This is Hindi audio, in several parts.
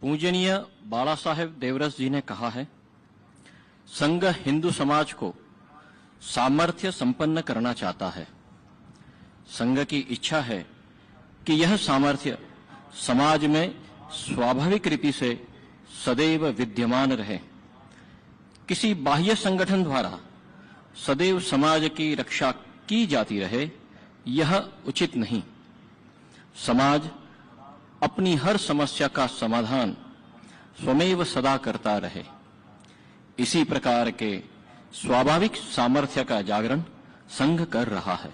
पूजनीय बाला साहेब देवरस जी ने कहा है, संघ हिंदू समाज को सामर्थ्य संपन्न करना चाहता है। संघ की इच्छा है कि यह सामर्थ्य समाज में स्वाभाविक रीति से सदैव विद्यमान रहे। किसी बाह्य संगठन द्वारा सदैव समाज की रक्षा की जाती रहे, यह उचित नहीं। समाज अपनी हर समस्या का समाधान स्वमेव सदा करता रहे। इसी प्रकार के स्वाभाविक सामर्थ्य का जागरण संघ कर रहा है।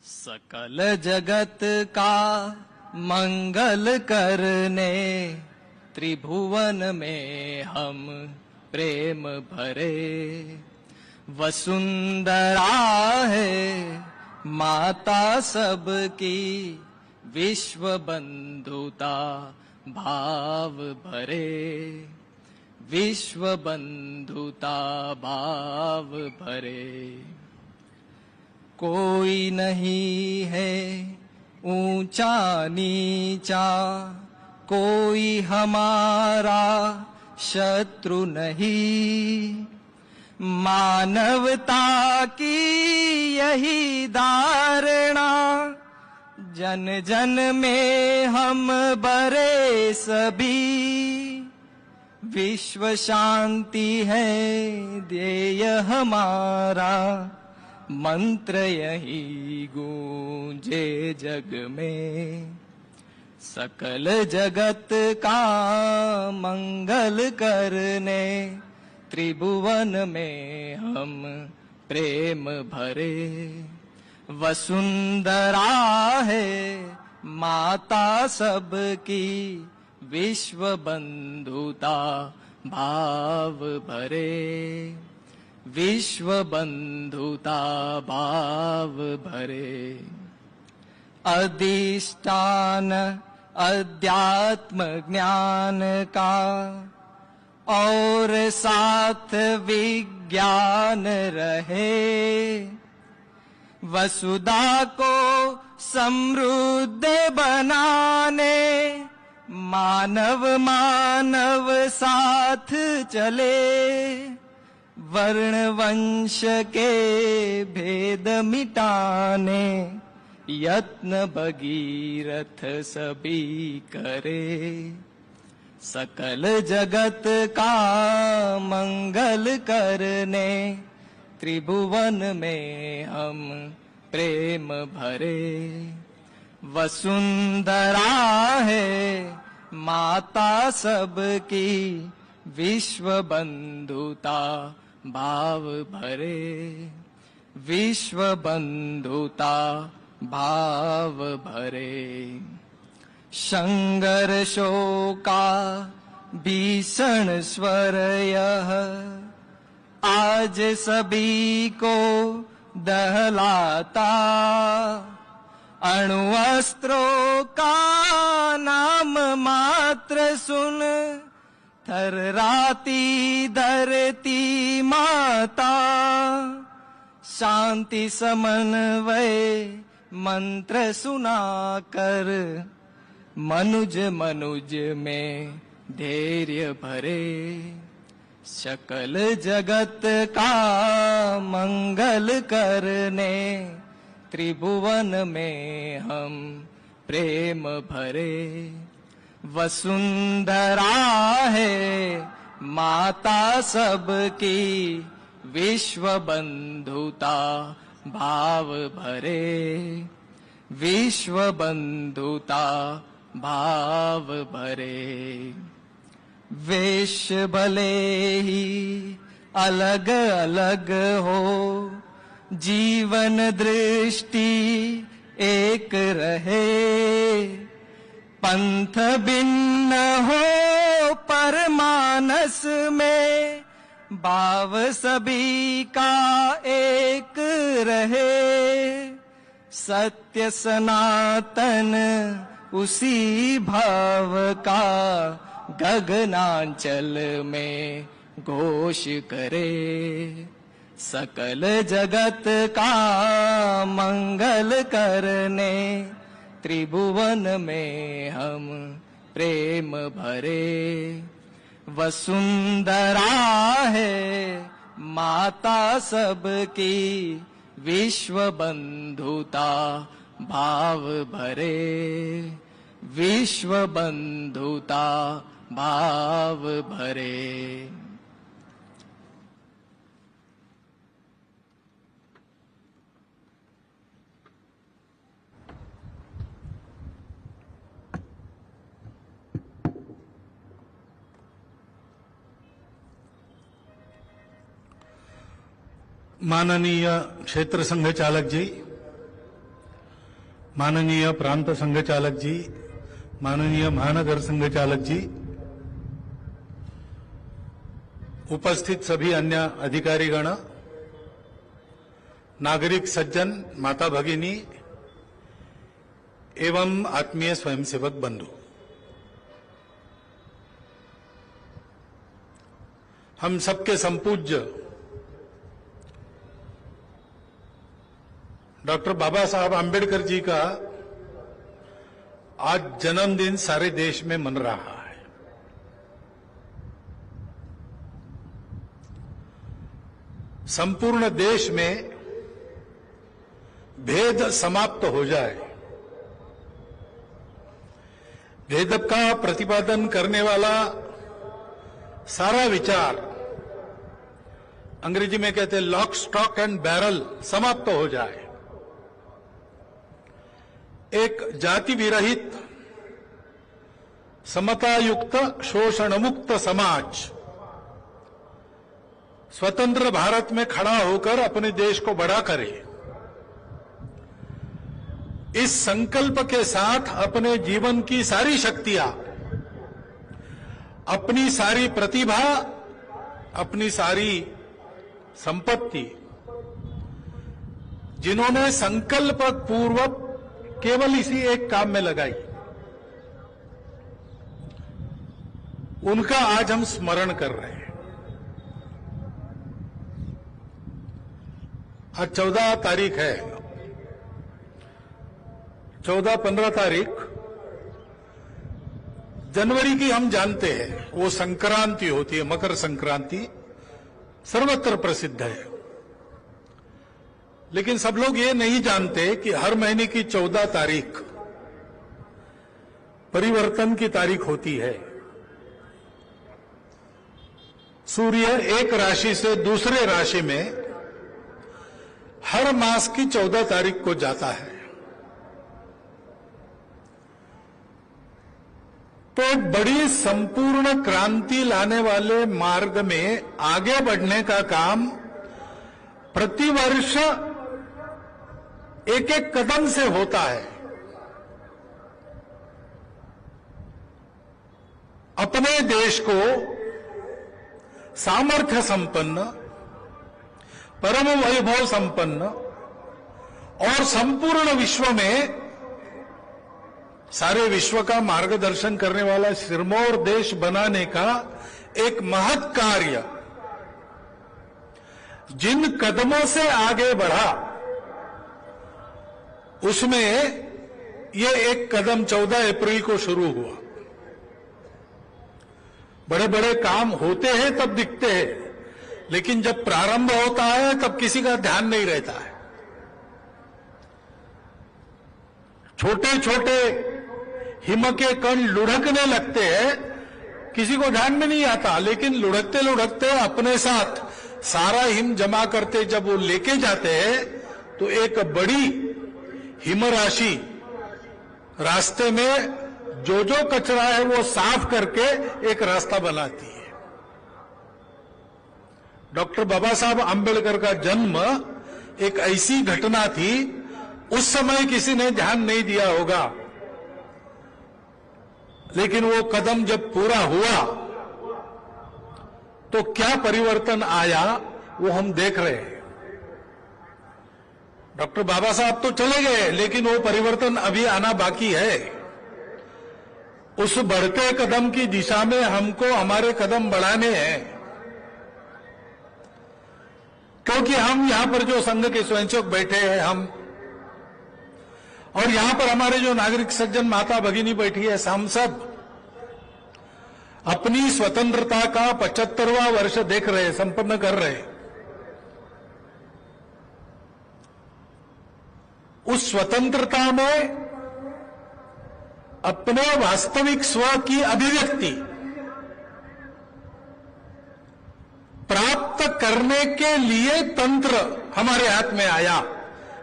सकल जगत का मंगल करने त्रिभुवन में हम प्रेम भरे। वसुंधरा है माता सबकी, विश्व बंधुता भाव भरे। विश्व बंधुता भाव भरे। कोई नहीं है ऊंचा नीचा, कोई हमारा शत्रु नहीं। मानवता की यही धारणा, जन जन में हम बरे सभी। विश्व शांति है ध्येय हमारा, मंत्र यही गूंजे जग में। सकल जगत का मंगल करने त्रिभुवन में हम प्रेम भरे। वसुंधरा है माता सबकी, विश्व बंधुता भाव भरे। विश्व बंधुता भाव भरे। अधिष्ठान अध्यात्म ज्ञान का और साथ विज्ञान रहे। वसुधा को समृद्ध बनाने मानव मानव साथ चले। वर्ण वंश के भेद मिटाने यत्न भगीरथ सभी करे। सकल जगत का मंगल करने त्रिभुवन में हम प्रेम भरे। वसुंधरा है माता सबकी, विश्व बंधुता भाव भरे। विश्व बंधुता भाव भरे। संघर्षों का भीषण स्वर यह आज सभी को दहलाता। अणुअस्त्रों का नाम मात्र सुन थर्राती धरती माता। शांति समन्वय मंत्र सुनाकर मनुज मनुज में धैर्य भरे। सकल जगत का मंगल करने त्रिभुवन में हम प्रेम भरे। वसुंधरा है माता सबकी, विश्व बंधुता भाव भरे। विश्व बंधुता भाव भरे। वेश भले ही अलग अलग हो, जीवन दृष्टि एक रहे। पंथ भिन्न हो पर मानस में, भाव सभी का एक रहे। सत्य सनातन उसी भाव का गगनांचल में घोष करे, सकल जगत का मंगल करने, त्रिभुवन में हम प्रेम भरे। वसुंधरा है माता सबकी, विश्व बंधुता भाव भरे, विश्व बंधुता भाव भरे। माननीय क्षेत्र संघ चालक जी, माननीय प्रांत संघ चालक जी, माननीय महानगर संघ चालक जी, उपस्थित सभी अन्य अधिकारीगण, नागरिक सज्जन, माता भगिनी एवं आत्मीय स्वयंसेवक बंधु, हम सबके संपूज्य डॉक्टर बाबा साहब आंबेडकर जी का आज जन्मदिन सारे देश में मन रहा है। संपूर्ण देश में भेद समाप्त हो जाए, भेद का प्रतिपादन करने वाला सारा विचार, अंग्रेजी में कहते हैं लॉक स्टॉक एंड बैरल, समाप्त हो जाए। एक जाति विरहित, समतायुक्त, शोषण मुक्त समाज स्वतंत्र भारत में खड़ा होकर अपने देश को बड़ा करे, इस संकल्प के साथ अपने जीवन की सारी शक्तियां, अपनी सारी प्रतिभा, अपनी सारी संपत्ति, जिन्होंने संकल्प पूर्वक केवल इसी एक काम में लगाई, उनका आज हम स्मरण कर रहे हैं। आज 14 तारीख है, 14-15 तारीख जनवरी की हम जानते हैं, वो संक्रांति होती है, मकर संक्रांति सर्वत्र प्रसिद्ध है। लेकिन सब लोग ये नहीं जानते कि हर महीने की 14 तारीख परिवर्तन की तारीख होती है। सूर्य एक राशि से दूसरे राशि में हर मास की 14 तारीख को जाता है। तो बड़ी संपूर्ण क्रांति लाने वाले मार्ग में आगे बढ़ने का काम प्रतिवर्ष एक एक कदम से होता है। अपने देश को सामर्थ्य संपन्न, परम वैभव संपन्न और संपूर्ण विश्व में सारे विश्व का मार्गदर्शन करने वाला सिरमौर देश बनाने का एक महत् कार्य जिन कदमों से आगे बढ़ा, उसमें ये एक कदम 14 अप्रैल को शुरू हुआ। बड़े बड़े काम होते हैं तब दिखते हैं, लेकिन जब प्रारंभ होता है तब किसी का ध्यान नहीं रहता है। छोटे छोटे हिम के कण लुढ़कने लगते हैं, किसी को ध्यान में नहीं आता, लेकिन लुढ़कते लुढ़कते अपने साथ सारा हिम जमा करते जब वो लेके जाते हैं तो एक बड़ी हिम राशि रास्ते में जो जो कचरा है वो साफ करके एक रास्ता बनाती है। डॉक्टर बाबा साहब आंबेडकर का जन्म एक ऐसी घटना थी, उस समय किसी ने ध्यान नहीं दिया होगा, लेकिन वो कदम जब पूरा हुआ तो क्या परिवर्तन आया वो हम देख रहे हैं। डॉक्टर बाबा साहब तो चले गए, लेकिन वो परिवर्तन अभी आना बाकी है। उस बढ़ते कदम की दिशा में हमको हमारे कदम बढ़ाने हैं, क्योंकि हम यहां पर जो संघ के स्वयंसेवक बैठे हैं हम, और यहां पर हमारे जो नागरिक सज्जन माता भगिनी बैठी है, हम सब अपनी स्वतंत्रता का 75वां वर्ष देख रहे, संपन्न कर रहे। उस स्वतंत्रता में अपने वास्तविक स्व की अभिव्यक्ति प्राप्त करने के लिए तंत्र हमारे हाथ में आया,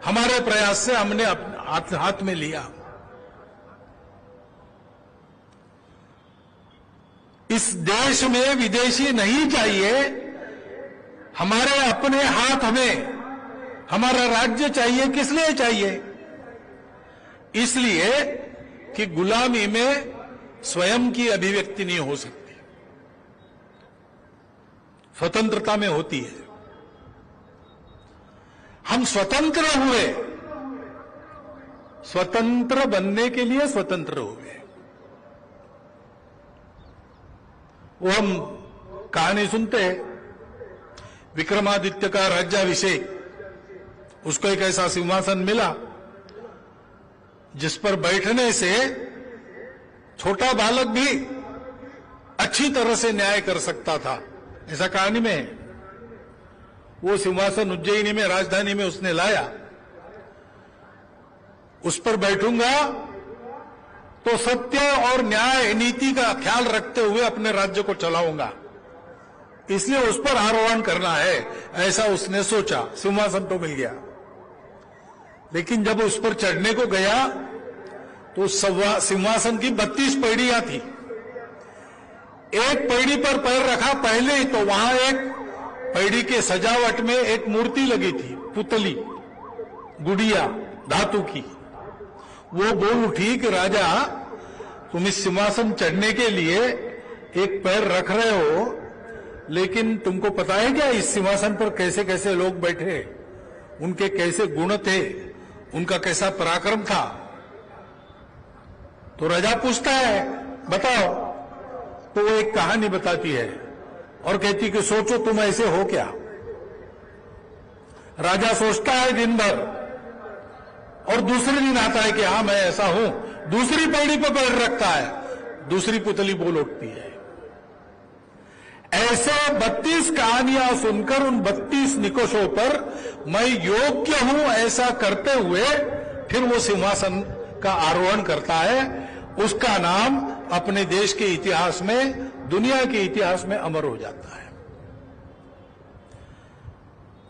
हमारे प्रयास से हमने हाथ में लिया। इस देश में विदेशी नहीं चाहिए, हमारे अपने हाथ में हमारा राज्य चाहिए। किस लिए चाहिए? इसलिए कि गुलामी में स्वयं की अभिव्यक्ति नहीं हो सकती, स्वतंत्रता में होती है। हम स्वतंत्र हुए, स्वतंत्र बनने के लिए स्वतंत्र हुए। वो हम कहानी सुनते हैं, विक्रमादित्य का राज्याभिषेक, उसको एक ऐसा सिंहासन मिला जिस पर बैठने से छोटा बालक भी अच्छी तरह से न्याय कर सकता था, ऐसा कहानी में है। वो सिंहासन उज्जैनी में, राजधानी में उसने लाया। उस पर बैठूंगा तो सत्य और न्याय नीति का ख्याल रखते हुए अपने राज्य को चलाऊंगा, इसलिए उस पर आरोहण करना है, ऐसा उसने सोचा। सिंहासन तो मिल गया, लेकिन जब उस पर चढ़ने को गया तो सिंहासन की 32 पैड़ियां थी। एक पैड़ी पर पैर रखा पहले ही तो वहां एक पैड़ी के सजावट में एक मूर्ति लगी थी, पुतली, गुड़िया धातु की। वो बोल उठी कि राजा, तुम इस सिंहासन चढ़ने के लिए एक पैर रख रहे हो, लेकिन तुमको पता है क्या इस सिंहासन पर कैसे कैसे लोग बैठे, उनके कैसे गुण थे, उनका कैसा पराक्रम था? तो राजा पूछता है, बताओ। तो वो एक कहानी बताती है और कहती कि सोचो तुम ऐसे हो क्या। राजा सोचता है दिन भर, और दूसरे दिन आता है कि हाँ मैं ऐसा हूं, दूसरी पैड़ी पर पैर रखता है, दूसरी पुतली बोल उठती है। ऐसे 32 कहानियां सुनकर उन 32 निकोषों पर मैं योग्य हूं ऐसा करते हुए फिर वो सिंहासन का आरोहण करता है। उसका नाम अपने देश के इतिहास में, दुनिया के इतिहास में अमर हो जाता है।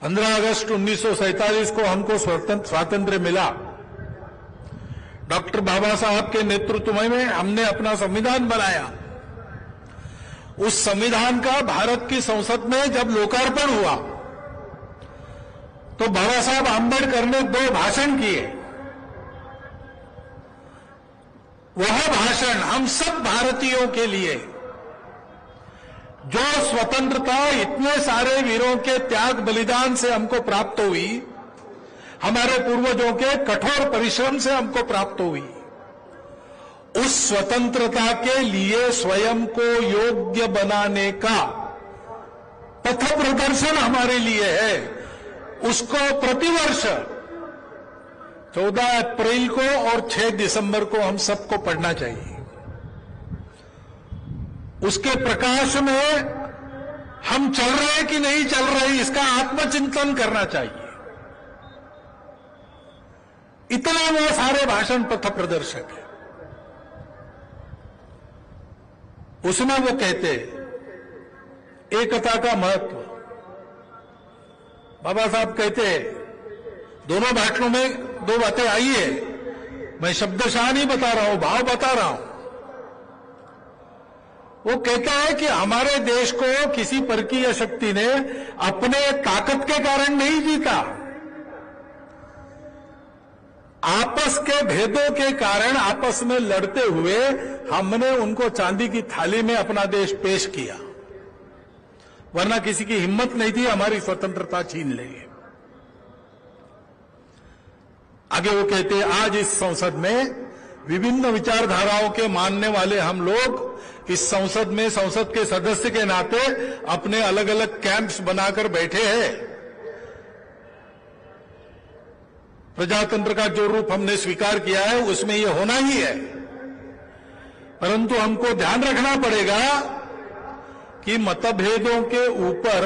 15 अगस्त 1947 को हमको स्वातंत्र्य मिला। डॉक्टर बाबा साहब के नेतृत्व में हमने अपना संविधान बनाया। उस संविधान का भारत की संसद में जब लोकार्पण हुआ तो बाबा साहब आंबेडकर ने 2 भाषण किए। वह भाषण हम सब भारतीयों के लिए, जो स्वतंत्रता इतने सारे वीरों के त्याग बलिदान से हमको प्राप्त हुई, हमारे पूर्वजों के कठोर परिश्रम से हमको प्राप्त हुई, उस स्वतंत्रता के लिए स्वयं को योग्य बनाने का पथ प्रदर्शन हमारे लिए है। उसको प्रतिवर्ष 14 अप्रैल को और 6 दिसंबर को हम सबको पढ़ना चाहिए। उसके प्रकाश में हम चल रहे हैं कि नहीं चल रहे, इसका आत्मचिंतन करना चाहिए। इतना वो सारे भाषण पथ प्रदर्शक है। उसमें वो कहते एकता का महत्व। बाबा साहब कहते दोनों भाषणों में 2 बातें आई है, मैं शब्दशाह नहीं बता रहा हूं, भाव बता रहा हूं। वो कहता है कि हमारे देश को किसी परकीय शक्ति ने अपने ताकत के कारण नहीं जीता, आपस के भेदों के कारण आपस में लड़ते हुए हमने उनको चांदी की थाली में अपना देश पेश किया, वरना किसी की हिम्मत नहीं थी हमारी स्वतंत्रता छीन ले। आगे वो कहते हैं आज इस संसद में विभिन्न विचारधाराओं के मानने वाले हम लोग इस संसद में संसद के सदस्य के नाते अपने अलग अलग कैंप्स बनाकर बैठे हैं। प्रजातंत्र का जो रूप हमने स्वीकार किया है उसमें ये होना ही है, परंतु हमको ध्यान रखना पड़ेगा कि मतभेदों के ऊपर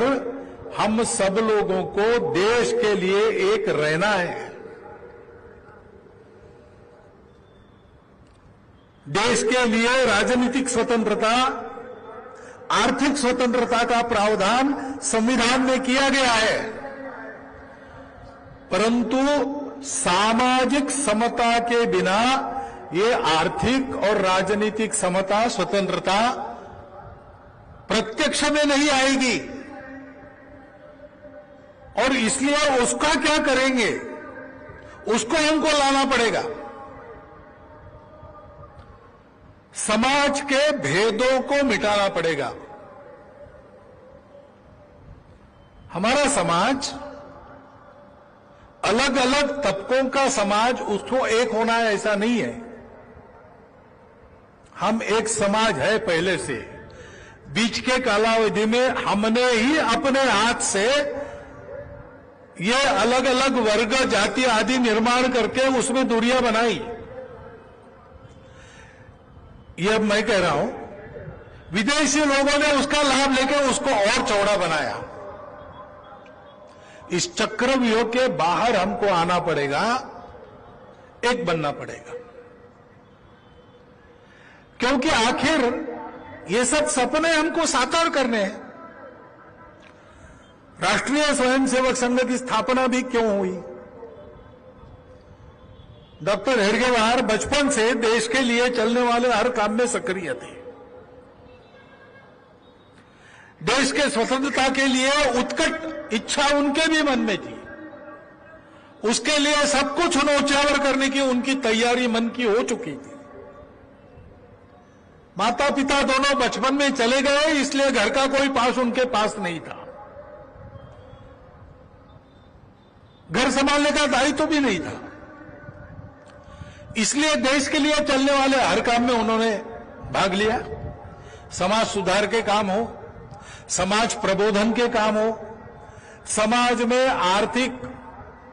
हम सब लोगों को देश के लिए एक रहना है। देश के लिए राजनीतिक स्वतंत्रता, आर्थिक स्वतंत्रता का प्रावधान संविधान में किया गया है, परंतु सामाजिक समता के बिना ये आर्थिक और राजनीतिक समता, स्वतंत्रता प्रत्यक्ष में नहीं आएगी। और इसलिए उसका क्या करेंगे, उसको हमको लाना पड़ेगा। समाज के भेदों को मिटाना पड़ेगा। हमारा समाज अलग अलग तबकों का समाज, उसको एक होना है ऐसा नहीं है। हम एक समाज है पहले से। बीच के कालावधि में हमने ही अपने हाथ से ये अलग अलग वर्ग, जाति आदि निर्माण करके उसमें दूरियां बनाई। ये अब मैं कह रहा हूं, विदेशी लोगों ने उसका लाभ लेकर उसको और चौड़ा बनाया। इस चक्रव्यूह के बाहर हमको आना पड़ेगा, एक बनना पड़ेगा, क्योंकि आखिर ये सब सपने हमको साकार करने हैं। राष्ट्रीय स्वयंसेवक संघ की स्थापना भी क्यों हुई? डॉक्टर हेडगेवार बचपन से देश के लिए चलने वाले हर काम में सक्रिय थे। देश के स्वतंत्रता के लिए उत्कट इच्छा उनके भी मन में थी। उसके लिए सब कुछ न्योछावर करने की उनकी तैयारी मन की हो चुकी थी। माता पिता दोनों बचपन में चले गए, इसलिए घर का कोई पास उनके पास नहीं था। घर संभालने का दायित्व भी नहीं था, इसलिए देश के लिए चलने वाले हर काम में उन्होंने भाग लिया। समाज सुधार के काम हो, समाज प्रबोधन के काम हो, समाज में आर्थिक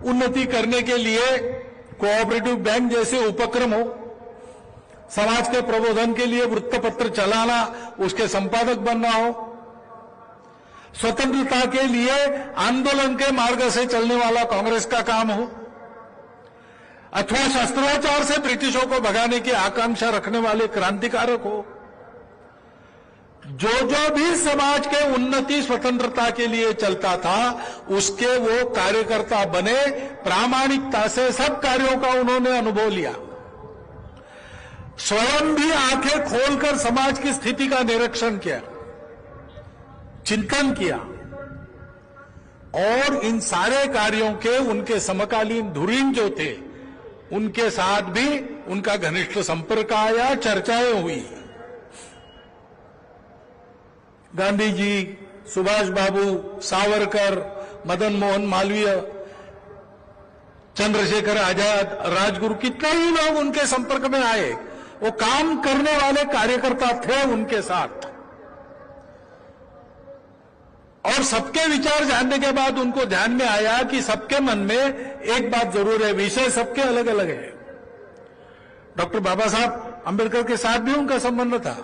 उन्नति करने के लिए कोऑपरेटिव बैंक जैसे उपक्रम हो, समाज के प्रबोधन के लिए वृत्तपत्र चलाना, उसके संपादक बनना हो, स्वतंत्रता के लिए आंदोलन के मार्ग से चलने वाला कांग्रेस का काम हो, अथवा शस्त्राचार से ब्रिटिशों को भगाने की आकांक्षा रखने वाले क्रांतिकारक हो, जो जो भी समाज के उन्नति स्वतंत्रता के लिए चलता था उसके वो कार्यकर्ता बने। प्रामाणिकता से सब कार्यों का उन्होंने अनुभव लिया। स्वयं भी आंखें खोलकर समाज की स्थिति का निरीक्षण किया, चिंतन किया, और इन सारे कार्यों के उनके समकालीन धुरीण जो थे उनके साथ भी उनका घनिष्ठ संपर्क आया, चर्चाएं हुई। गांधी जी, सुभाष बाबू, सावरकर, मदन मोहन मालवीय, चंद्रशेखर आजाद, राजगुरु, कितने ही लोग उनके संपर्क में आए। वो काम करने वाले कार्यकर्ता थे उनके साथ, और सबके विचार जानने के बाद उनको ध्यान में आया कि सबके मन में एक बात जरूर है, विषय सबके अलग अलग है। डॉक्टर बाबा साहब अंबेडकर के साथ भी उनका संबंध था।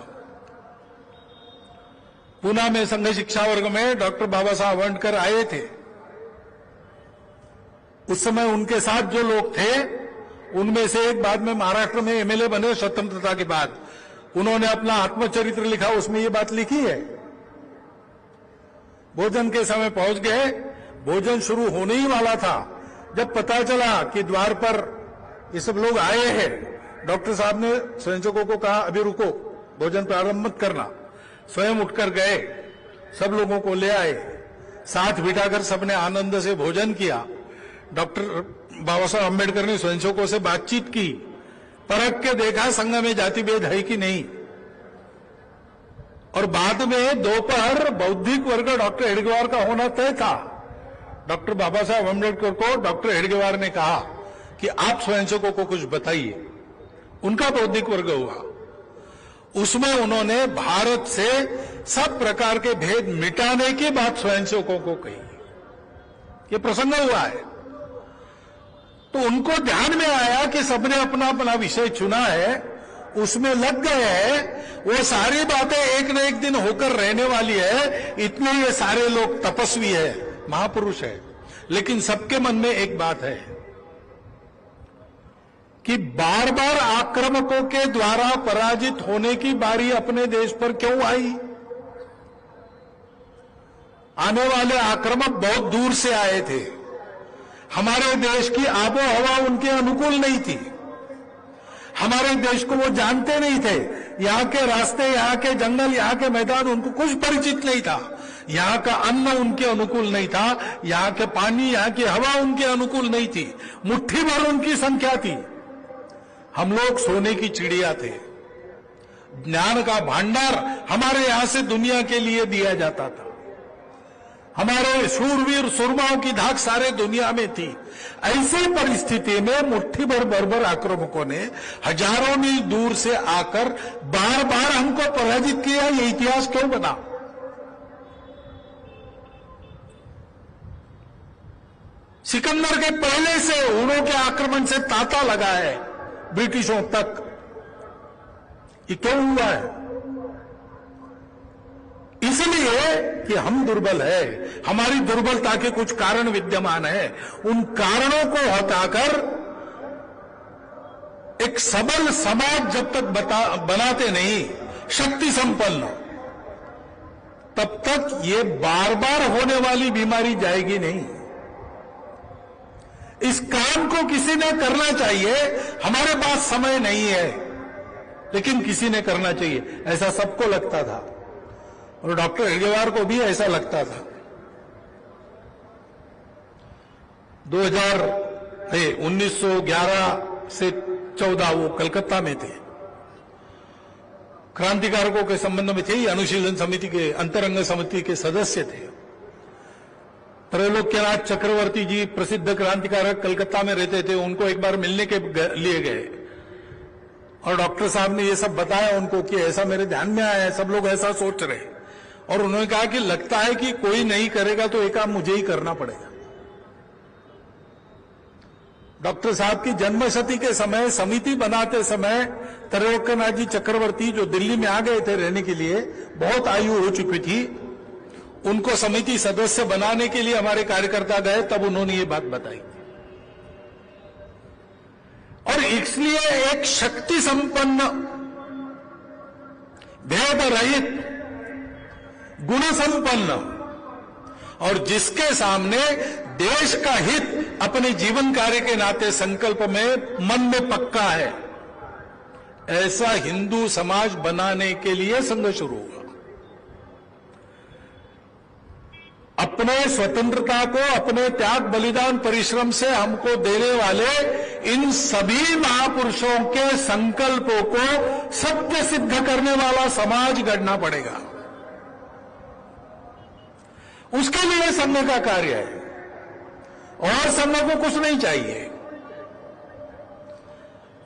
पूना में संघ शिक्षा वर्ग में डॉक्टर बाबा साहब अम्बेडकर आए थे। उस समय उनके साथ जो लोग थे उनमें से एक बाद में महाराष्ट्र में एमएलए बने स्वतंत्रता के बाद। उन्होंने अपना आत्मचरित्र लिखा, उसमें ये बात लिखी है। भोजन के समय पहुंच गए, भोजन शुरू होने ही वाला था, जब पता चला कि द्वार पर ये सब लोग आए हैं। डॉक्टर साहब ने स्वयंसेवकों को कहा, अभी रुको, भोजन प्रारंभ मत करना। स्वयं उठकर गए, सब लोगों को ले आए, साथ बिठाकर सबने आनंद से भोजन किया। डॉक्टर बाबा साहब अम्बेडकर ने स्वयंसेवकों से बातचीत की, परख के देखा संघ में जाति भेद है कि नहीं, और बाद में दोपहर बौद्धिक वर्ग डॉक्टर हेडगेवार का होना तय था। डॉक्टर बाबा साहब अम्बेडकर को डॉक्टर हेडगेवार ने कहा कि आप स्वयंसेवकों को कुछ बताइए। उनका बौद्धिक वर्ग हुआ, उसमें उन्होंने भारत से सब प्रकार के भेद मिटाने की बात स्वयंसेवकों को कही। ये प्रसंग हुआ है। तो उनको ध्यान में आया कि सबने अपना अपना विषय चुना है, उसमें लग गए हैं, वो सारी बातें एक न एक दिन होकर रहने वाली है, इतने ये सारे लोग तपस्वी है, महापुरुष है। लेकिन सबके मन में एक बात है कि बार बार आक्रामकों के द्वारा पराजित होने की बारी अपने देश पर क्यों आई? आने वाले आक्रामक बहुत दूर से आए थे। हमारे देश की आबो हवा उनके अनुकूल नहीं थी। हमारे देश को वो जानते नहीं थे। यहाँ के रास्ते, यहाँ के जंगल, यहाँ के मैदान उनको कुछ परिचित नहीं था। यहाँ का अन्न उनके अनुकूल नहीं था। यहाँ के पानी, यहाँ की हवा उनके अनुकूल नहीं थी। मुट्ठी भर उनकी संख्या थी। हम लोग सोने की चिड़िया थे। ज्ञान का भांडार हमारे यहां से दुनिया के लिए दिया जाता था। हमारे शूरवीर सुरमाओं की धाक सारे दुनिया में थी। ऐसी परिस्थिति में मुट्ठी भर बर्बर आक्रामकों ने हजारों मील दूर से आकर बार बार हमको पराजित किया। ये इतिहास क्यों बना? सिकंदर के पहले से उन्हों के आक्रमण से तांता लगा है ब्रिटिशों तक। ये क्यों हुआ है? इसलिए कि हम दुर्बल है। हमारी दुर्बलता के कुछ कारण विद्यमान है। उन कारणों को हटाकर एक सबल समाज जब तक बनाते नहीं, शक्ति संपन्न, तब तक ये बार बार होने वाली बीमारी जाएगी नहीं। इस काम को किसी ने करना चाहिए। हमारे पास समय नहीं है, लेकिन किसी ने करना चाहिए, ऐसा सबको लगता था। और डॉक्टर हेडगेवार को भी ऐसा लगता था। 1911 से 14 वो कलकत्ता में थे। क्रांतिकारकों के संबंध में थे। अनुशीलन समिति के, अंतरंग समिति के सदस्य थे। त्रैलोक्यनाथ चक्रवर्ती जी प्रसिद्ध क्रांतिकारक कलकत्ता में रहते थे। उनको एक बार मिलने के लिए गए और डॉक्टर साहब ने ये सब बताया उनको कि ऐसा मेरे ध्यान में आया है, सब लोग ऐसा सोच रहे हैं। और उन्होंने कहा कि लगता है कि कोई नहीं करेगा तो एक काम मुझे ही करना पड़ेगा। डॉक्टर साहब की जन्मशती के समय, समिति बनाते समय, त्रैलोक्यनाथ जी चक्रवर्ती जो दिल्ली में आ गए थे रहने के लिए, बहुत आयु हो चुकी थी, उनको समिति सदस्य बनाने के लिए हमारे कार्यकर्ता गए, तब उन्होंने ये बात बताई। और इसलिए एक शक्ति संपन्न, भेद रहित, गुण संपन्न और जिसके सामने देश का हित अपने जीवन कार्य के नाते संकल्प में मन में पक्का है, ऐसा हिंदू समाज बनाने के लिए संघर्ष शुरू हुआ। अपने स्वतंत्रता को अपने त्याग बलिदान परिश्रम से हमको देने वाले इन सभी महापुरुषों के संकल्पों को सत्य सिद्ध करने वाला समाज गढ़ना पड़ेगा। उसके लिए संघ का कार्य है और संघ को कुछ नहीं चाहिए।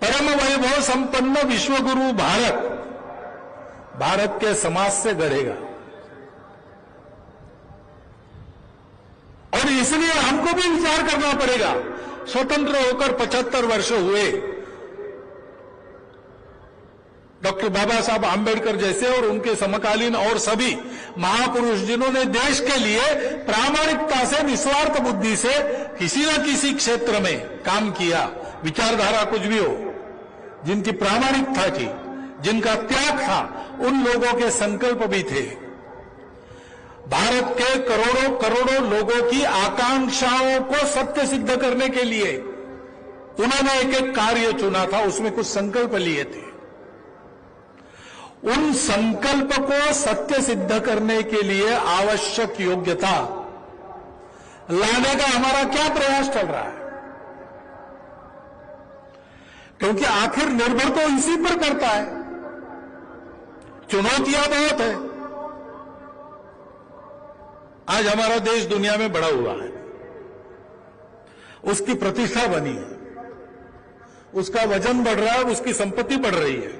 परम वैभव संपन्न विश्वगुरु भारत के समाज से गढ़ेगा। और इसलिए हमको भी विचार करना पड़ेगा। स्वतंत्र होकर 75 वर्ष हुए। डॉक्टर बाबा साहब आंबेडकर जैसे और उनके समकालीन और सभी महापुरुष जिन्होंने देश के लिए प्रामाणिकता से, निस्वार्थ बुद्धि से किसी न किसी क्षेत्र में काम किया, विचारधारा कुछ भी हो, जिनकी प्रामाणिकता थी, जिनका त्याग था, उन लोगों के संकल्प भी थे। भारत के करोड़ों करोड़ों लोगों की आकांक्षाओं को सत्य सिद्ध करने के लिए उन्होंने एक एक कार्य चुना था, उसमें कुछ संकल्प लिए थे। उन संकल्प को सत्य सिद्ध करने के लिए आवश्यक योग्यता लाने का हमारा क्या प्रयास चल रहा है? क्योंकि आखिर निर्भर तो इसी पर करता है। चुनौतियां बहुत है। आज हमारा देश दुनिया में बड़ा हुआ है, उसकी प्रतिष्ठा बनी है, उसका वजन बढ़ रहा है, उसकी संपत्ति बढ़ रही है।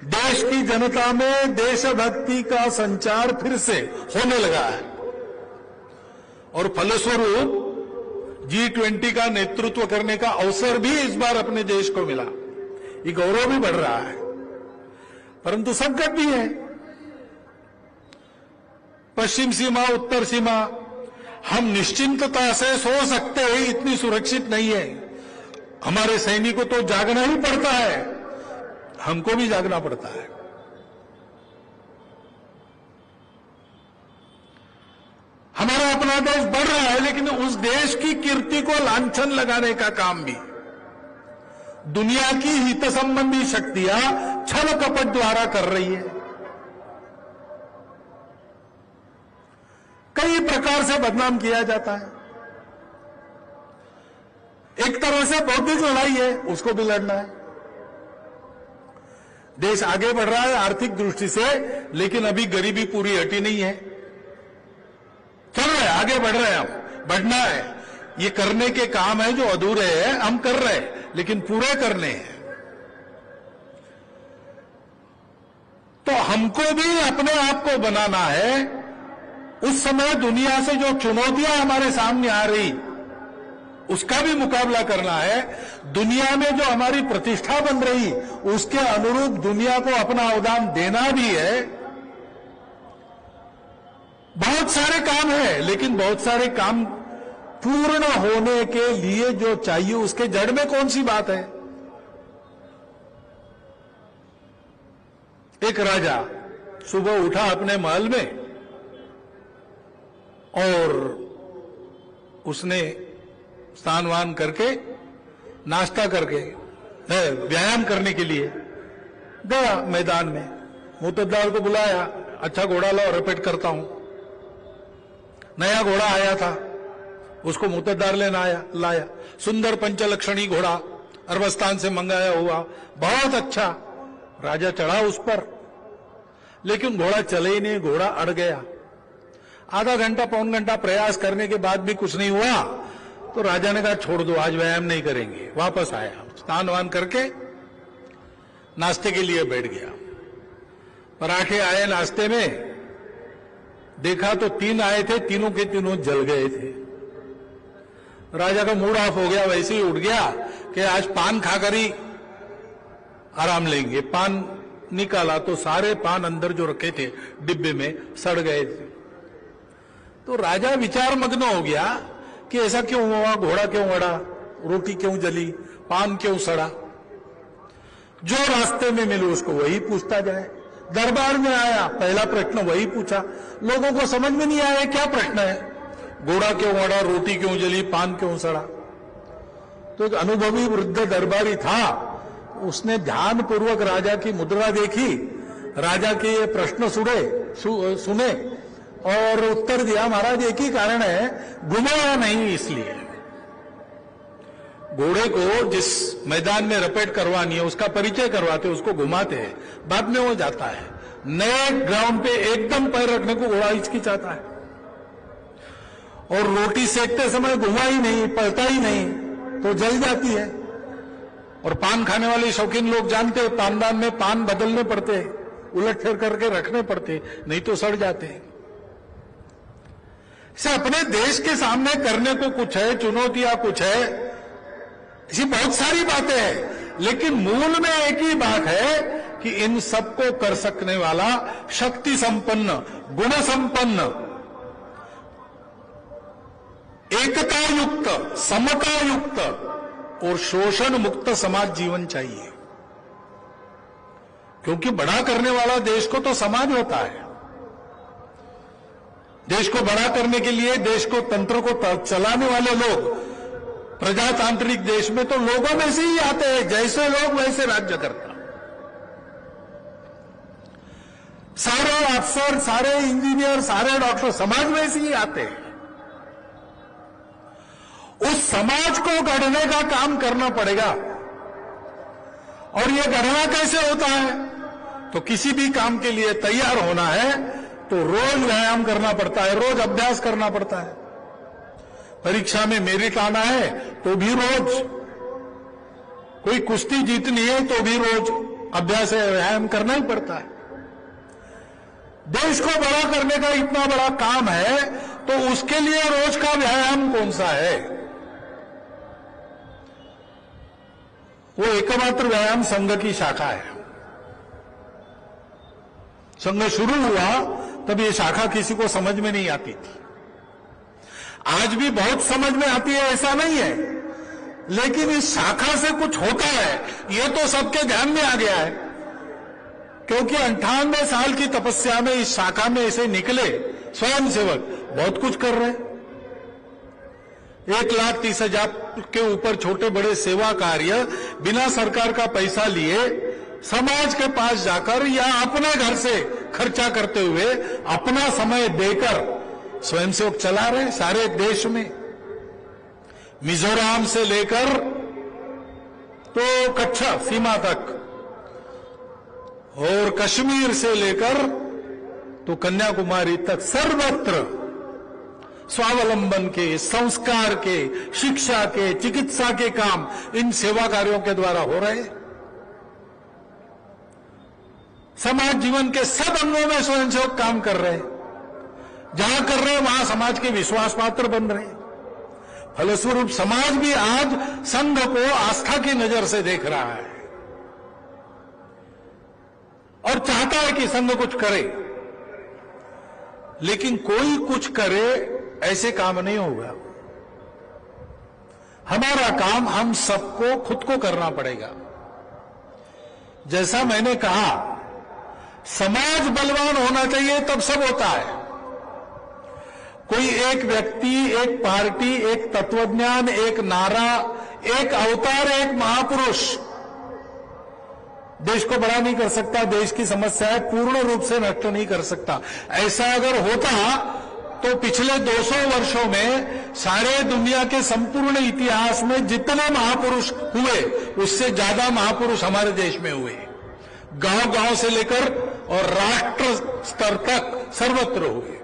देश की जनता में देशभक्ति का संचार फिर से होने लगा है और फलस्वरूप G20 का नेतृत्व करने का अवसर भी इस बार अपने देश को मिला। ये गौरव भी बढ़ रहा है, परंतु संकट भी है। पश्चिम सीमा, उत्तर सीमा हम निश्चिंतता से सो सकते हैं, इतनी सुरक्षित नहीं है। हमारे सैनिकों को तो जागना ही पड़ता है, हमको भी जागना पड़ता है। हमारा अपना देश बढ़ रहा है, लेकिन उस देश की कीर्ति को लांछन लगाने का काम भी दुनिया की हित संबंधी शक्तियां छल कपट द्वारा कर रही है। कई प्रकार से बदनाम किया जाता है। एक तरह से बौद्धिक लड़ाई है, उसको भी लड़ना है। देश आगे बढ़ रहा है आर्थिक दृष्टि से, लेकिन अभी गरीबी पूरी हटी नहीं है। चल रहे हैं, आगे बढ़ रहे हैं, हम बढ़ना है। ये करने के काम है जो अधूरे हैं, हम कर रहे हैं, लेकिन पूरे करने हैं। तो हमको भी अपने आप को बनाना है। उस समय दुनिया से जो चुनौतियां हमारे सामने आ रही, उसका भी मुकाबला करना है। दुनिया में जो हमारी प्रतिष्ठा बन रही, उसके अनुरूप दुनिया को अपना अवदान देना भी है। बहुत सारे काम है, लेकिन बहुत सारे काम पूर्ण होने के लिए जो चाहिए, उसके जड़ में कौन सी बात है? एक राजा सुबह उठा अपने महल में और उसने स्नान वान करके, नाश्ता करके, व्यायाम करने के लिए गया मैदान में। मुतद्दार को बुलाया, अच्छा घोड़ा लाओ, रिपीट करता हूं। नया घोड़ा आया था, उसको मुतद्दार लेना लाया। सुंदर पंचलक्षणी घोड़ा, अरबस्तान से मंगाया हुआ, बहुत अच्छा। राजा चढ़ा उस पर, लेकिन घोड़ा चले ही नहीं, घोड़ा अड़ गया। आधा घंटा पौन घंटा प्रयास करने के बाद भी कुछ नहीं हुआ, तो राजा ने कहा छोड़ दो, आज व्यायाम नहीं करेंगे। वापस आया, स्नान वान करके नाश्ते के लिए बैठ गया। पराठे आए नाश्ते में, देखा तो 3 आए थे, तीनों के तीनों जल गए थे। राजा का मूड ऑफ हो गया, वैसे ही उठ गया कि आज पान खाकर ही आराम लेंगे। पान निकाला तो सारे पान अंदर जो रखे थे डिब्बे में सड़ गए थे। तो राजा विचार मग्न हो गया कि ऐसा क्यों हुआ, घोड़ा क्यों अड़ा, रोटी क्यों जली, पान क्यों सड़ा। जो रास्ते में मिले उसको वही पूछता जाए। दरबार में आया, पहला प्रश्न वही पूछा। लोगों को समझ में नहीं आया क्या प्रश्न है, घोड़ा क्यों अड़ा, रोटी क्यों जली, पान क्यों सड़ा। तो एक अनुभवी वृद्ध दरबारी था, उसने ध्यानपूर्वक राजा की मुद्रा देखी, राजा के ये प्रश्न सुने और उत्तर दिया, महाराज एक ही कारण है, घुमाया नहीं इसलिए। घोड़े को जिस मैदान में रपेट करवानी है उसका परिचय करवाते, उसको घुमाते हैं, बाद में वो जाता है। नए ग्राउंड पे एकदम पैर रखने को घोड़ा हिचकिचाता है, और रोटी सेकते समय घुमा ही नहीं, पलटा ही नहीं तो जल जाती है। और पान खाने वाले शौकीन लोग जानते हैं, पानदान में पान बदलने पड़ते, उलट फेर करके रखने पड़ते, नहीं तो सड़ जाते हैं। इसे अपने देश के सामने करने को कुछ है, चुनौतियां कुछ है, ऐसी बहुत सारी बातें हैं, लेकिन मूल में एक ही बात है कि इन सबको कर सकने वाला शक्ति संपन्न, गुण संपन्न, एकता युक्त, समता युक्त और शोषण मुक्त समाज जीवन चाहिए। क्योंकि बड़ा करने वाला देश को तो समाज होता है। देश को बड़ा करने के लिए, देश को, तंत्र को चलाने वाले लोग, प्रजातांत्रिक देश में तो लोगों में से ही आते हैं, जैसे लोग वैसे राज्य करता। सारे अफसर, सारे इंजीनियर, सारे डॉक्टर समाज में से ही आते हैं। उस समाज को गढ़ने का काम करना पड़ेगा। और यह गढ़ना कैसे होता है? तो किसी भी काम के लिए तैयार होना है तो रोज व्यायाम करना पड़ता है, रोज अभ्यास करना पड़ता है। परीक्षा में मेरिट आना है तो भी रोज कोई कुश्ती जीतनी है तो भी रोज अभ्यास व्यायाम करना ही पड़ता है। देश को बड़ा करने का इतना बड़ा काम है तो उसके लिए रोज का व्यायाम कौन सा है? वो एकमात्र व्यायाम संघ की शाखा है। संघ शुरू हुआ तब ये शाखा किसी को समझ में नहीं आती थी। आज भी बहुत समझ में आती है ऐसा नहीं है, लेकिन इस शाखा से कुछ होता है ये तो सबके ध्यान में आ गया है, क्योंकि 98 साल की तपस्या में इस शाखा में ऐसे निकले स्वयंसेवक बहुत कुछ कर रहे हैं। 1,30,000 के ऊपर छोटे बड़े सेवा कार्य बिना सरकार का पैसा लिए समाज के पास जाकर या अपने घर से खर्चा करते हुए अपना समय देकर स्वयंसेवक चला रहे सारे देश में। मिजोरम से लेकर तो कच्छ सीमा तक और कश्मीर से लेकर तो कन्याकुमारी तक सर्वत्र स्वावलंबन के, संस्कार के, शिक्षा के, चिकित्सा के काम इन सेवा कार्यों के द्वारा हो रहे हैं। समाज जीवन के सब अंगों में स्वयंसेवक काम कर रहे हैं। जहां कर रहे हैं वहां समाज के विश्वास पात्र बन रहे हैं। फलस्वरूप समाज भी आज संघ को आस्था की नजर से देख रहा है और चाहता है कि संघ कुछ करे, लेकिन कोई कुछ करे ऐसे काम नहीं होगा। हमारा काम हम सबको खुद को करना पड़ेगा। जैसा मैंने कहा, समाज बलवान होना चाहिए तब सब होता है। कोई एक व्यक्ति, एक पार्टी, एक तत्वज्ञान, एक नारा, एक अवतार, एक महापुरुष देश को बड़ा नहीं कर सकता, देश की समस्याएं पूर्ण रूप से नष्ट नहीं कर सकता। ऐसा अगर होता तो पिछले 200 वर्षों में सारे दुनिया के संपूर्ण इतिहास में जितने महापुरुष हुए उससे ज्यादा महापुरुष हमारे देश में हुए। गांव-गांव से लेकर और राष्ट्र स्तर तक सर्वत्र हुए।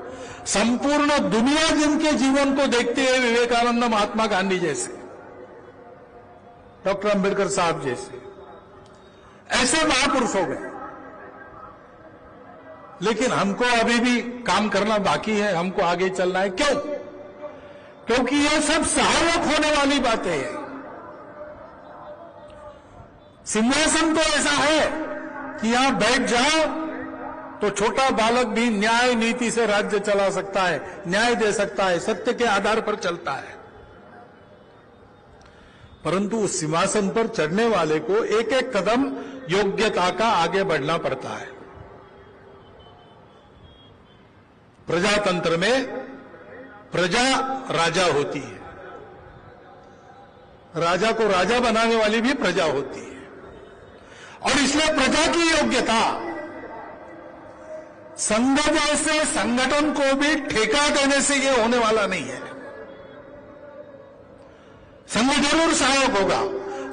संपूर्ण दुनिया जिनके जीवन को देखती है, विवेकानंद, महात्मा गांधी जैसे, डॉक्टर अंबेडकर साहब जैसे, ऐसे महापुरुष हो गए। लेकिन हमको अभी भी काम करना बाकी है, हमको आगे चलना है। क्यों? क्योंकि ये सब सहायक होने वाली बातें हैं। सिंहासन तो ऐसा है कि यहां बैठ जाओ तो छोटा बालक भी न्याय नीति से राज्य चला सकता है, न्याय दे सकता है, सत्य के आधार पर चलता है। परंतु उस सिंहासन पर चढ़ने वाले को एक एक कदम योग्यता का आगे बढ़ना पड़ता है। प्रजातंत्र में प्रजा राजा होती है, राजा को राजा बनाने वाली भी प्रजा होती है, और इसलिए प्रजा की योग्यता संघ जैसे संगठन को भी ठेका देने से यह होने वाला नहीं है। संघ जरूर सहायक होगा,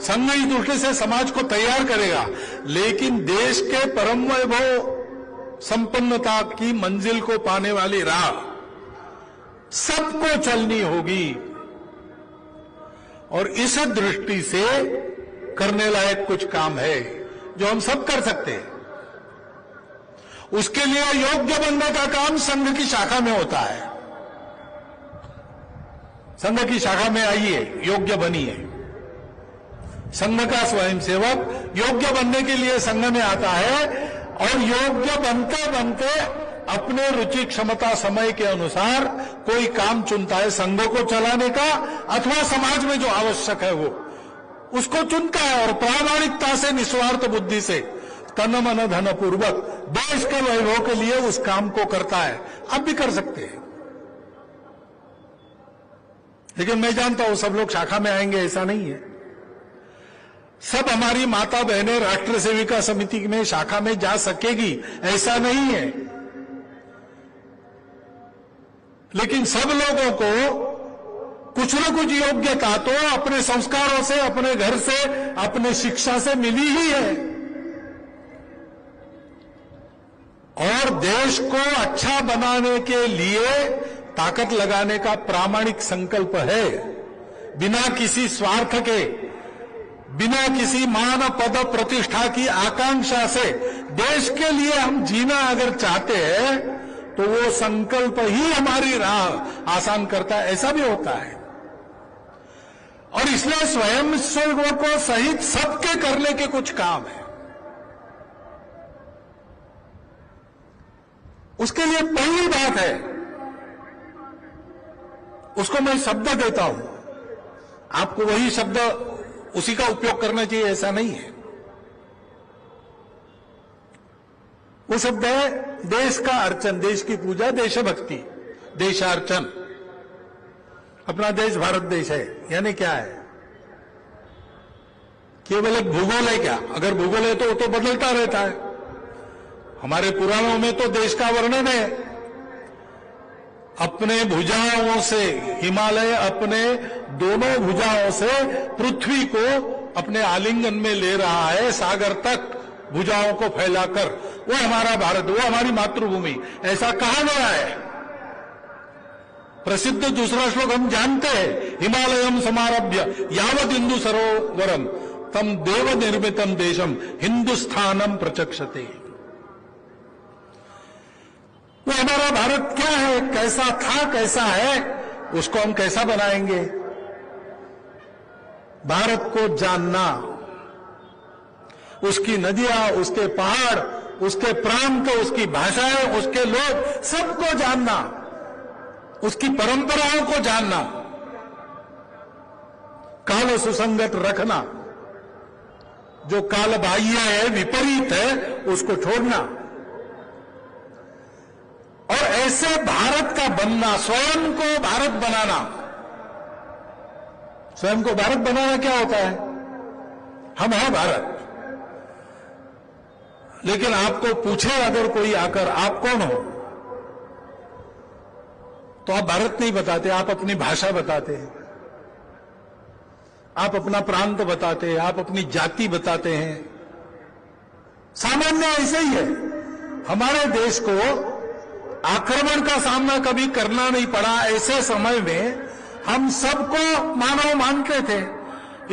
संघ इस दृष्टि से समाज को तैयार करेगा, लेकिन देश के परम वैभव संपन्नता की मंजिल को पाने वाली राह सबको चलनी होगी। और इस दृष्टि से करने लायक कुछ काम है जो हम सब कर सकते हैं। उसके लिए योग्य बनने का काम संघ की शाखा में होता है। संघ की शाखा में आइए, योग्य बनिए। संघ का स्वयंसेवक योग्य बनने के लिए संघ में आता है और योग्य बनते बनते अपने रुचि, क्षमता, समय के अनुसार कोई काम चुनता है संघ को चलाने का, अथवा समाज में जो आवश्यक है वो उसको चुनता है और प्रामाणिकता से, निस्वार्थ बुद्धि से, तन मन धन पूर्वक देश के वैभव के लिए उस काम को करता है। आप भी कर सकते हैं, लेकिन मैं जानता हूं सब लोग शाखा में आएंगे ऐसा नहीं है। सब हमारी माता बहनें राष्ट्र सेविका समिति में शाखा में जा सकेगी ऐसा नहीं है, लेकिन सब लोगों को कुछ न कुछ योग्यता तो अपने संस्कारों से, अपने घर से, अपने शिक्षा से मिली ही है। और देश को अच्छा बनाने के लिए ताकत लगाने का प्रामाणिक संकल्प है, बिना किसी स्वार्थ के, बिना किसी मान पद प्रतिष्ठा की आकांक्षा से देश के लिए हम जीना अगर चाहते हैं तो वो संकल्प ही हमारी राह आसान करता है, ऐसा भी होता है। और इसलिए स्वयं सेवकों को सहित सबके करने के कुछ काम है। उसके लिए पहली बात है, उसको मैं शब्द देता हूं, आपको वही शब्द उसी का उपयोग करना चाहिए ऐसा नहीं है। वो शब्द है देश का अर्चन, देश की पूजा, देशभक्ति, देशार्चन। अपना देश भारत देश है, यानी क्या है? केवल एक भूगोल है क्या? अगर भूगोल है तो वो तो बदलता रहता है। हमारे पुराणों में तो देश का वर्णन है, अपने भुजाओं से हिमालय अपने दोनों भुजाओं से पृथ्वी को अपने आलिंगन में ले रहा है, सागर तक भुजाओं को फैलाकर। वो हमारा भारत, वो हमारी मातृभूमि, ऐसा कहा गया है। प्रसिद्ध दूसरा श्लोक हम जानते हैं, हिमालयम समारभ्य यावद हिंदू सरोवरम तम देव निर्मितम देशम हिंदुस्थानम प्रचक्षते। वो हमारा भारत क्या है, कैसा था, कैसा है, उसको हम कैसा बनाएंगे? भारत को जानना, उसकी नदियां, उसके पहाड़, उसके प्रांत, उसकी भाषाएं, उसके लोग, सबको जानना, उसकी परंपराओं को जानना, काल सुसंगत रखना, जो काल बाह्य है, विपरीत है, उसको छोड़ना। और ऐसे भारत का बनना, स्वयं को भारत बनाना। स्वयं को भारत बनाना क्या होता है? हम हैं भारत। लेकिन आपको पूछे अगर कोई आकर आप कौन हो, तो आप भारत नहीं बताते, आप अपनी भाषा बताते हैं, आप अपना प्रांत बताते हैं, आप अपनी जाति बताते हैं। सामान्य ऐसे ही है। हमारे देश को आक्रमण का सामना कभी करना नहीं पड़ा। ऐसे समय में हम सबको मानव मानते थे,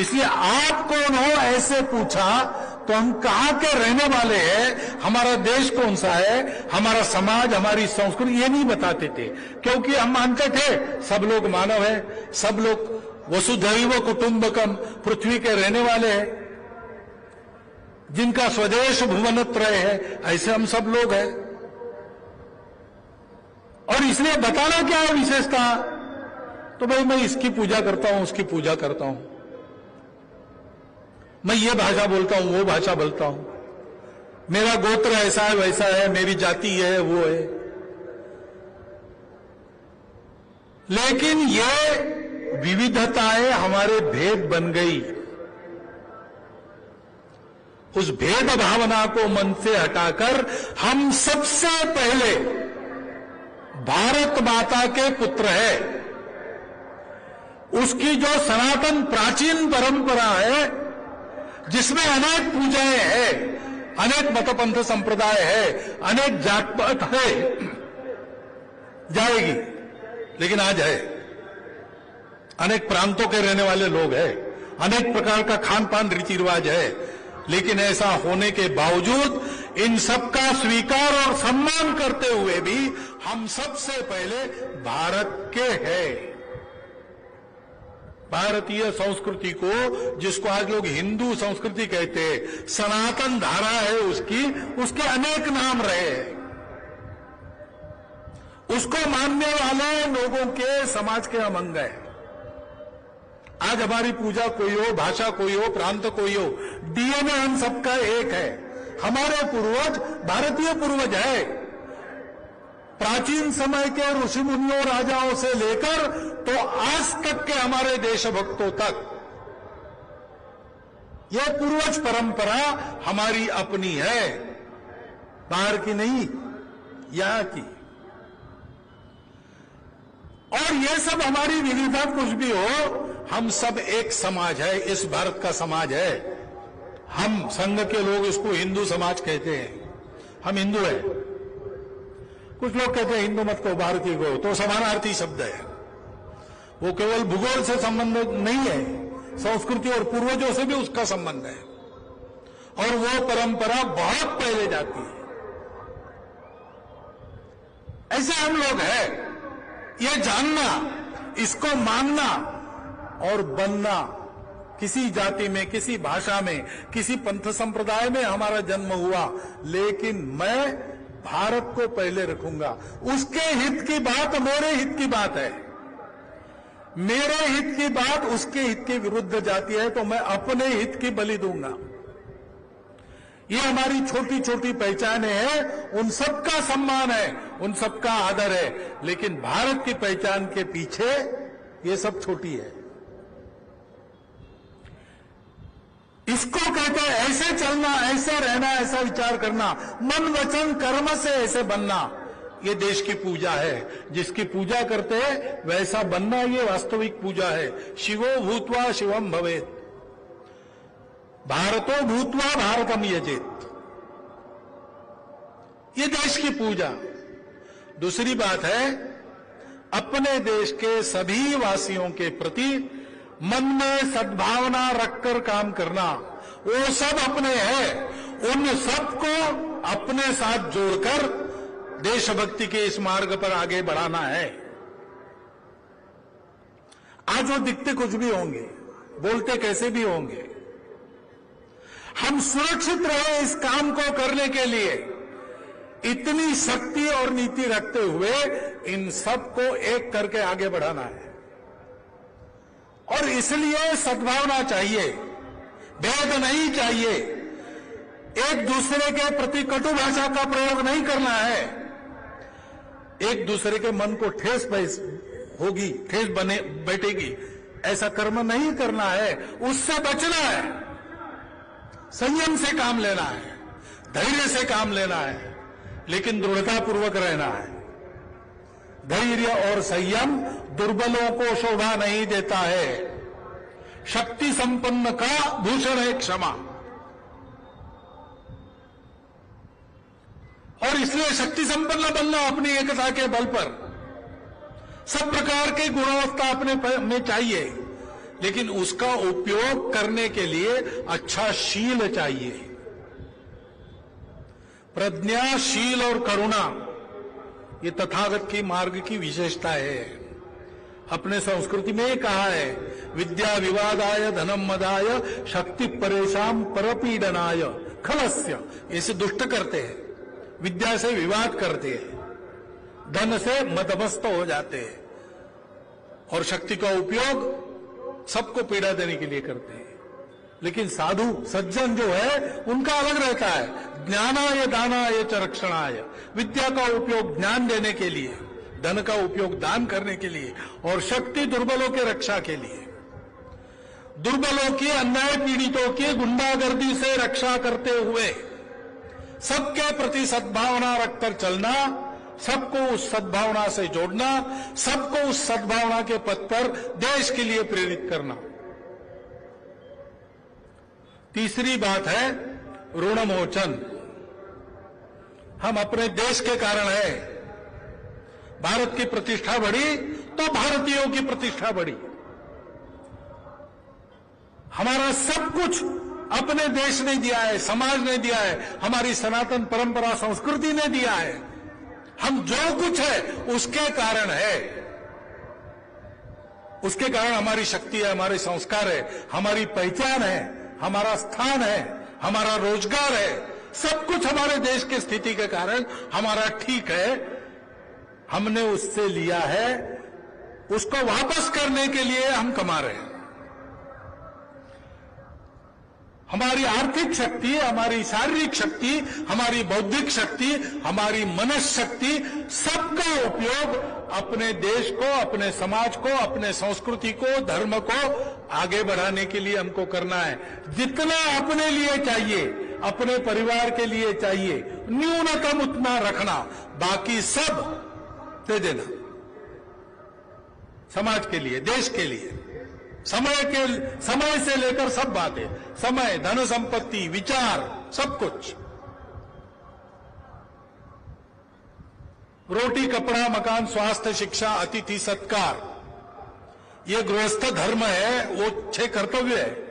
इसलिए आप कौन हो ऐसे पूछा तो हम कहां के रहने वाले हैं, हमारा देश कौन सा है, हमारा समाज, हमारी संस्कृति, ये नहीं बताते थे। क्योंकि हम मानते थे सब लोग मानव है, सब लोग वसुधैव कुटुंबकम, पृथ्वी के रहने वाले हैं, जिनका स्वदेश भुवनत्रय है, ऐसे हम सब लोग हैं। और इसलिए बताना क्या है विशेषता? तो भाई मैं इसकी पूजा करता हूं, उसकी पूजा करता हूं, मैं ये भाषा बोलता हूं, वो भाषा बोलता हूं, मेरा गोत्र ऐसा है, वैसा है, मेरी जाति है, वो है। लेकिन ये विविधताएं हमारे भेद बन गई। उस भेद भावना को मन से हटाकर हम सबसे पहले भारत माता के पुत्र है। उसकी जो सनातन प्राचीन परंपरा है, जिसमें अनेक पूजाएं हैं, अनेक मतपंथ संप्रदाय है, अनेक जात पात है, जाएगी, लेकिन आज है। अनेक प्रांतों के रहने वाले लोग हैं, अनेक प्रकार का खान पान रीति रिवाज है, लेकिन ऐसा होने के बावजूद इन सबका स्वीकार और सम्मान करते हुए भी हम सबसे पहले भारत के हैं। भारतीय संस्कृति को, जिसको आज लोग हिंदू संस्कृति कहते हैं, सनातन धारा है उसकी, उसके अनेक नाम रहे हैं। उसको मानने वाले लोगों के समाज के हम अंग हैं। आज हमारी पूजा कोई हो, भाषा कोई हो, प्रांत कोई हो, डीएनए हम सबका एक है। हमारे पूर्वज भारतीय पूर्वज है। प्राचीन समय के ऋषि मुनियों, राजाओं से लेकर तो आज तक के हमारे देशभक्तों तक यह पूर्वज परंपरा हमारी अपनी है, बाहर की नहीं, यहां की। और ये सब हमारी विविधता कुछ भी हो, हम सब एक समाज है, इस भारत का समाज है। हम संघ के लोग इसको हिंदू समाज कहते हैं, हम हिंदू हैं। कुछ लोग कहते हैं हिंदू मत को, भारतीय को, तो समानार्थी शब्द है। वो केवल भूगोल से संबंधित नहीं है, संस्कृति और पूर्वजों से भी उसका संबंध है, और वो परंपरा बहुत पहले जाती है। ऐसे हम लोग हैं। ये जानना, इसको मानना और बनना, किसी जाति में, किसी भाषा में, किसी पंथ संप्रदाय में हमारा जन्म हुआ, लेकिन मैं भारत को पहले रखूंगा। उसके हित की बात मेरे हित की बात है, मेरे हित की बात उसके हित के विरुद्ध जाती है तो मैं अपने हित की बलि दूंगा। ये हमारी छोटी छोटी पहचानें हैं, उन सबका सम्मान है, उन सबका आदर है, लेकिन भारत की पहचान के पीछे ये सब छोटी है। इसको कहते हैं ऐसे चलना, ऐसे रहना, ऐसा विचार करना, मन वचन कर्म से ऐसे बनना। ये देश की पूजा है। जिसकी पूजा करते हैं वैसा बनना, ये वास्तविक पूजा है। शिवो भूत्वा शिवम भवेत्, भारतो भूत्वा भारतम यजेत। ये देश की पूजा। दूसरी बात है, अपने देश के सभी वासियों के प्रति मन में सद्भावना रखकर काम करना। वो सब अपने हैं, उन सबको अपने साथ जोड़कर देशभक्ति के इस मार्ग पर आगे बढ़ाना है। आज वो दिखते कुछ भी होंगे, बोलते कैसे भी होंगे, हम सुरक्षित रहे इस काम को करने के लिए इतनी शक्ति और नीति रखते हुए इन सबको एक करके आगे बढ़ाना है। और इसलिए सद्भावना चाहिए, भेद नहीं चाहिए, एक दूसरे के प्रति कटु भाषा का प्रयोग नहीं करना है, एक दूसरे के मन को ठेस होगी, ठेस बने बैठेगी, ऐसा कर्म नहीं करना है, उससे बचना है, संयम से काम लेना है, धैर्य से काम लेना है, लेकिन दृढ़तापूर्वक रहना है। धैर्य और संयम दुर्बलों को शोभा नहीं देता है। शक्ति संपन्न का भूषण है क्षमा, और इसलिए शक्ति संपन्न बनना अपनी एकता के बल पर। सब प्रकार के गुणवत्ता अपने में चाहिए, लेकिन उसका उपयोग करने के लिए अच्छा शील चाहिए। प्रज्ञा, शील और करुणा ये तथागत की मार्ग की विशेषता है। अपने संस्कृति में ही कहा है, विद्या विवादाय धनम मदाय शक्ति परेशान परपीडनाय खलस्य। ऐसे दुष्ट करते हैं, विद्या से विवाद करते हैं, धन से मदमस्त हो जाते हैं, और शक्ति का उपयोग सबको पीड़ा देने के लिए करते हैं। लेकिन साधु सज्जन जो है उनका अलग रहता है। ज्ञानाय दानाय च रक्षणाय, विद्या का उपयोग ज्ञान देने के लिए, धन का उपयोग दान करने के लिए, और शक्ति दुर्बलों के रक्षा के लिए। दुर्बलों की, अन्याय पीड़ितों की गुंडागर्दी से रक्षा करते हुए सबके प्रति सद्भावना रखकर चलना, सबको उस सद्भावना से जोड़ना, सबको उस सद्भावना के पथ पर देश के लिए प्रेरित करना। तीसरी बात है ऋण मोचन। हम अपने देश के कारण है, भारत की प्रतिष्ठा बढ़ी तो भारतीयों की प्रतिष्ठा बढ़ी। हमारा सब कुछ अपने देश ने दिया है, समाज ने दिया है, हमारी सनातन परंपरा संस्कृति ने दिया है। हम जो कुछ है उसके कारण है, उसके कारण हमारी शक्ति है, हमारे संस्कार है, हमारी पहचान है, हमारा स्थान है, हमारा रोजगार है। सब कुछ हमारे देश की स्थिति के कारण हमारा ठीक है। हमने उससे लिया है, उसको वापस करने के लिए हम कमा रहे हैं। हमारी आर्थिक शक्ति, हमारी शारीरिक शक्ति, हमारी बौद्धिक शक्ति, हमारी मनस शक्ति, सबका उपयोग अपने देश को, अपने समाज को, अपने संस्कृति को, धर्म को आगे बढ़ाने के लिए हमको करना है। जितना अपने लिए चाहिए, अपने परिवार के लिए चाहिए, न्यूनतम उतना रखना, बाकी सब दे देना समाज के लिए, देश के लिए। समय से लेकर सब बातें, समय, धन संपत्ति, विचार, सब कुछ। रोटी, कपड़ा, मकान, स्वास्थ्य, शिक्षा, अतिथि सत्कार, ये गृहस्थ धर्म है, वो 6 कर्तव्य है।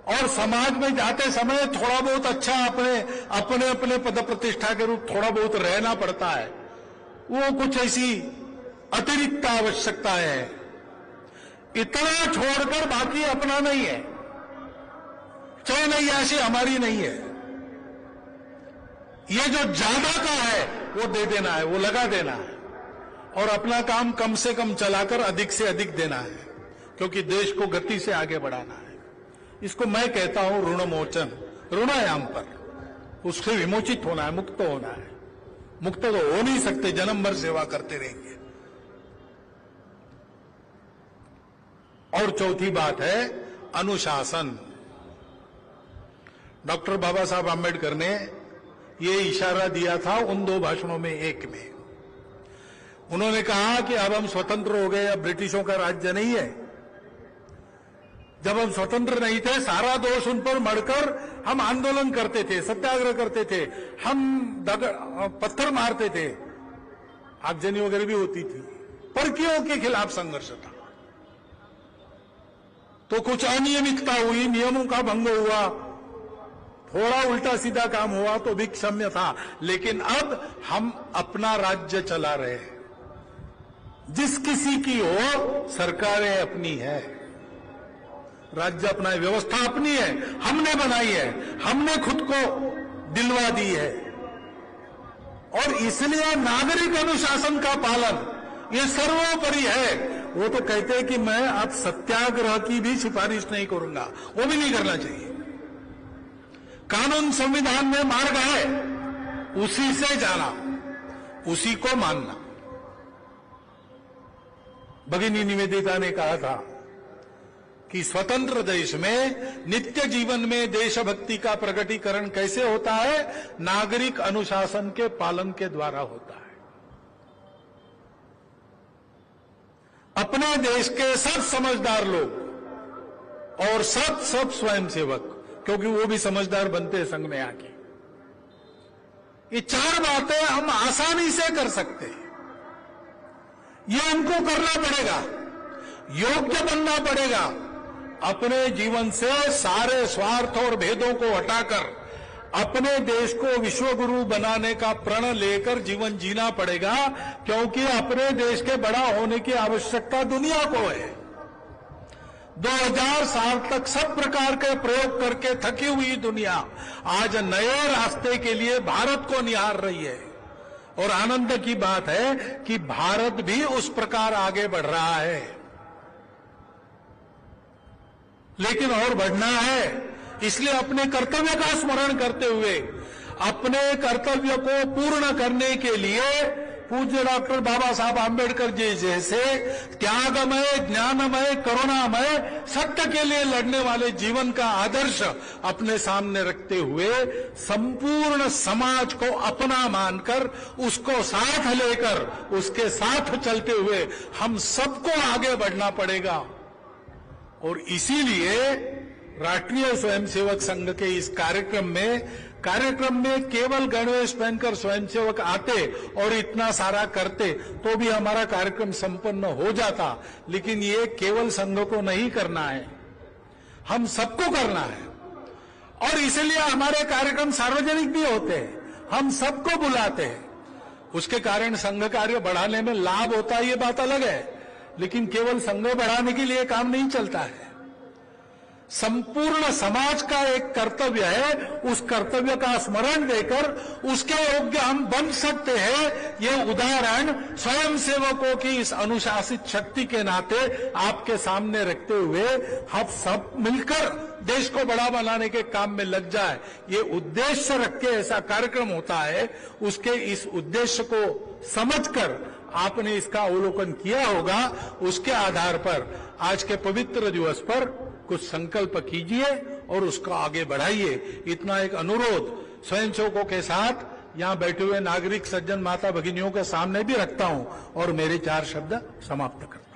और समाज में जाते समय थोड़ा बहुत अच्छा अपने अपने पद प्रतिष्ठा के रूप थोड़ा बहुत रहना पड़ता है। वो कुछ ऐसी अतिरिक्त आवश्यकता है, इतना छोड़कर बाकी अपना नहीं है। चैन अय्याशी हमारी नहीं है। ये जो ज्यादा का है वो दे देना है, वो लगा देना है, और अपना काम कम से कम चलाकर अधिक से अधिक देना है, क्योंकि देश को गति से आगे बढ़ाना है। इसको मैं कहता हूं ऋण मोचन। ऋणायाम पर उससे विमोचित होना है, मुक्त होना है। मुक्त तो हो नहीं सकते, जन्म भर सेवा करते रहेंगे। और चौथी बात है अनुशासन। डॉक्टर बाबा साहब आम्बेडकर ने ये इशारा दिया था उन 2 भाषणों में एक में। उन्होंने कहा कि अब हम स्वतंत्र हो गए, अब ब्रिटिशों का राज्य नहीं है। जब हम स्वतंत्र नहीं थे, सारा दोष उन पर मढ़कर हम आंदोलन करते थे, सत्याग्रह करते थे, हम पत्थर मारते थे, आगजनी वगैरह भी होती थी, परकियों के खिलाफ संघर्ष था। तो कुछ अनियमितता हुई, नियमों का भंग हुआ, थोड़ा उल्टा सीधा काम हुआ तो भी क्षम्य था। लेकिन अब हम अपना राज्य चला रहे हैं। जिस किसी की हो, सरकारें अपनी है, राज्य अपना है, व्यवस्था अपनी है, हमने बनाई है, हमने खुद को दिलवा दी है। और इसलिए नागरिक अनुशासन का पालन ये सर्वोपरि है। वो तो कहते हैं कि मैं अब सत्याग्रह की भी सिफारिश नहीं करूंगा, वो भी नहीं करना चाहिए। कानून संविधान में मार्ग है, उसी से जाना, उसी को मानना। भगिनी निवेदिता ने कहा था कि स्वतंत्र देश में नित्य जीवन में देशभक्ति का प्रकटीकरण कैसे होता है? नागरिक अनुशासन के पालन के द्वारा होता है। अपने देश के सब समझदार लोग और सब स्वयंसेवक, क्योंकि वो भी समझदार बनते हैं संघ में आके, ये 4 बातें हम आसानी से कर सकते हैं। ये उनको करना पड़ेगा, योग्य बनना पड़ेगा। अपने जीवन से सारे स्वार्थ और भेदों को हटाकर अपने देश को विश्वगुरु बनाने का प्रण लेकर जीवन जीना पड़ेगा, क्योंकि अपने देश के बड़ा होने की आवश्यकता दुनिया को है। 2000 साल तक सब प्रकार के प्रयोग करके थकी हुई दुनिया आज नए रास्ते के लिए भारत को निहार रही है। और आनंद की बात है कि भारत भी उस प्रकार आगे बढ़ रहा है। लेकिन और बढ़ना है, इसलिए अपने कर्तव्य का स्मरण करते हुए अपने कर्तव्य को पूर्ण करने के लिए पूज्य डॉक्टर बाबा साहब आम्बेडकर जी जैसे त्यागमय, ज्ञानमय, करुणामय, सत्य के लिए लड़ने वाले जीवन का आदर्श अपने सामने रखते हुए संपूर्ण समाज को अपना मानकर उसको साथ लेकर उसके साथ चलते हुए हम सबको आगे बढ़ना पड़ेगा। और इसीलिए राष्ट्रीय स्वयंसेवक संघ के इस कार्यक्रम में केवल गणवेश पहनकर स्वयंसेवक आते और इतना सारा करते तो भी हमारा कार्यक्रम संपन्न हो जाता। लेकिन ये केवल संघ को नहीं करना है, हम सबको करना है। और इसलिए हमारे कार्यक्रम सार्वजनिक भी होते हैं, हम सबको बुलाते हैं। उसके कारण संघ कार्य बढ़ाने में लाभ होता है, ये बात अलग है। लेकिन केवल संघ बढ़ाने के लिए काम नहीं चलता है। संपूर्ण समाज का एक कर्तव्य है, उस कर्तव्य का स्मरण देकर उसके योग्य हम बन सकते हैं। ये उदाहरण स्वयंसेवकों की इस अनुशासित शक्ति के नाते आपके सामने रखते हुए हम सब मिलकर देश को बड़ा बनाने के काम में लग जाए, ये उद्देश्य रख के ऐसा कार्यक्रम होता है। उसके इस उद्देश्य को समझकर आपने इसका अवलोकन किया होगा। उसके आधार पर आज के पवित्र दिवस पर कुछ संकल्प कीजिए और उसको आगे बढ़ाइए। इतना एक अनुरोध स्वयंसेवकों के साथ यहां बैठे हुए नागरिक सज्जन माता भगिनियों के सामने भी रखता हूं और मेरे 4 शब्द समाप्त करता हूं।